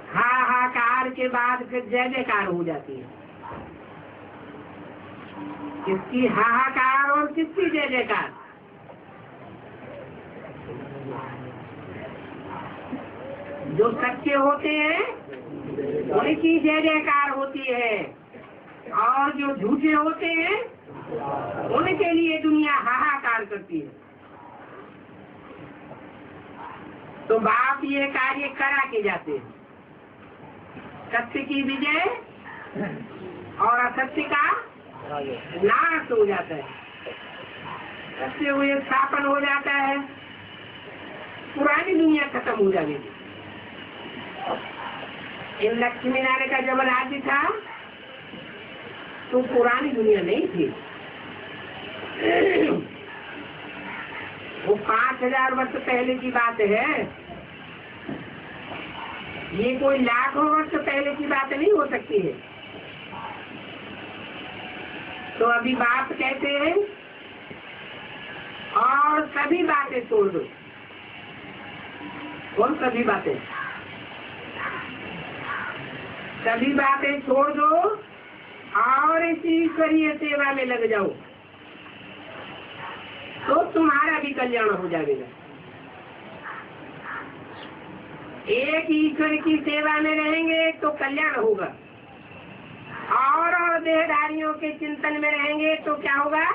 हाहाकार के बाद फिर जय जयकार हो जाती है। किसकी हाहाकार और किसकी जय जयकार? जो सच्चे होते हैं उनकी जय जयकार होती है और जो झूठे होते हैं उनके लिए दुनिया हाहाकार करती है। तो बाप ये कार्य करा के जाते हैं। सत्य की विजय और असत्य का नाश हो जाता है। सत्य हुए स्थापन हो जाता है, पुरानी दुनिया खत्म हो जाएगी। इन लक्ष्मी नारायण का जब राज्य था तो पुरानी दुनिया नहीं थी। वो 5000 वर्ष पहले की बात है। ये कोई लाखों वर्ष पहले की बात नहीं हो सकती है। तो अभी बाप कहते हैं और सभी बातें छोड़ दो। कौन सभी बातें? सभी बातें छोड़ दो और इसी ईश्वरीय सेवा में लग जाओ, तो तुम्हारा भी कल्याण हो जाएगा। एक ईश्वर की सेवा में रहेंगे तो कल्याण होगा, और देहधारियों के चिंतन में रहेंगे तो क्या होगा?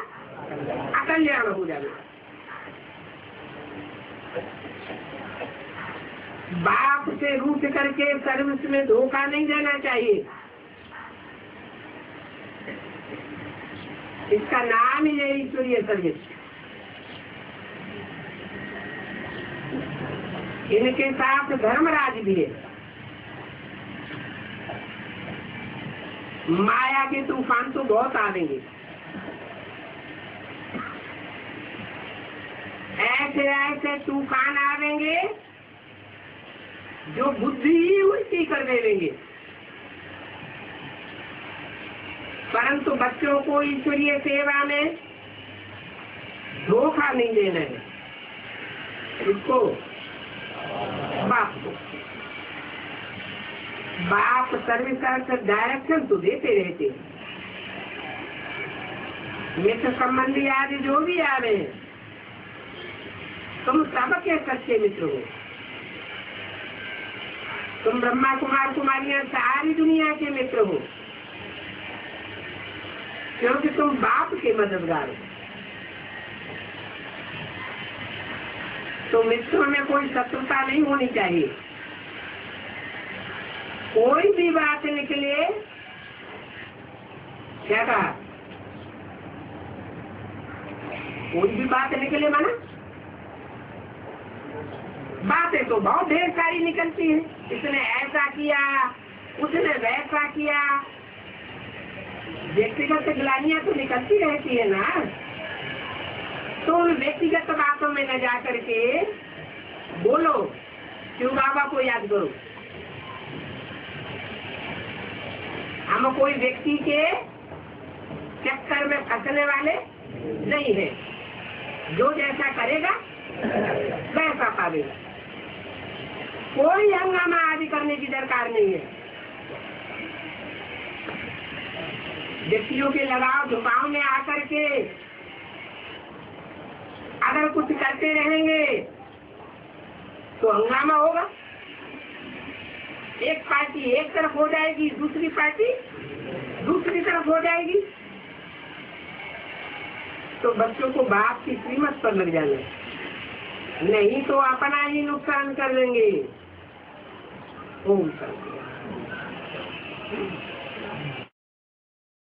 अकल्याण हो जाएगा। बाप से रूठ करके सर्विस में धोखा नहीं देना चाहिए। इसका नाम ही है ईश्वरीय सर्विस। इनके साथ धर्मराज भी है। माया के तूफान तो बहुत आवेंगे, ऐसे ऐसे तूफान आवेंगे जो बुद्धि ही उल्टी कर देंगे। परंतु बच्चों को ईश्वरीय सेवा में धोखा नहीं देना है। इसको बाप सर्विस डायरेक्शन तो देते रहते हैं। मित्र संबंधी आदि जो भी आ रहे हैं, तुम सबके सच्चे मित्र हो। तुम ब्रह्मा कुमार कुमारियां सारी दुनिया के मित्र हो, क्योंकि तुम बाप के मददगार हो। तो मित्रों में कोई शत्रुता नहीं होनी चाहिए। कोई भी बात निकले, क्या कहा? कोई भी बात निकले माना, बातें तो बहुत ढेर सारी निकलती है। इसने ऐसा किया, उसने वैसा किया, व्यक्तिगत गिलानियां तो निकलती रहती है ना। तो उन व्यक्तिगत बातों में न जा करके बोलो, शिव बाबा को याद करो। हम कोई व्यक्ति के चक्कर में फंसने वाले नहीं है। जो जैसा करेगा वैसा पावेगा। कोई हंगामा आदि करने की दरकार नहीं है। व्यक्तियों के लगाव झुकाव में आकर के अगर कुछ करते रहेंगे तो हंगामा होगा। एक पार्टी एक तरफ हो जाएगी, दूसरी पार्टी दूसरी तरफ हो जाएगी। तो बच्चों को बाप की कीमत पर लग जाना, नहीं तो अपना ही नुकसान कर लेंगे। ओम शांति।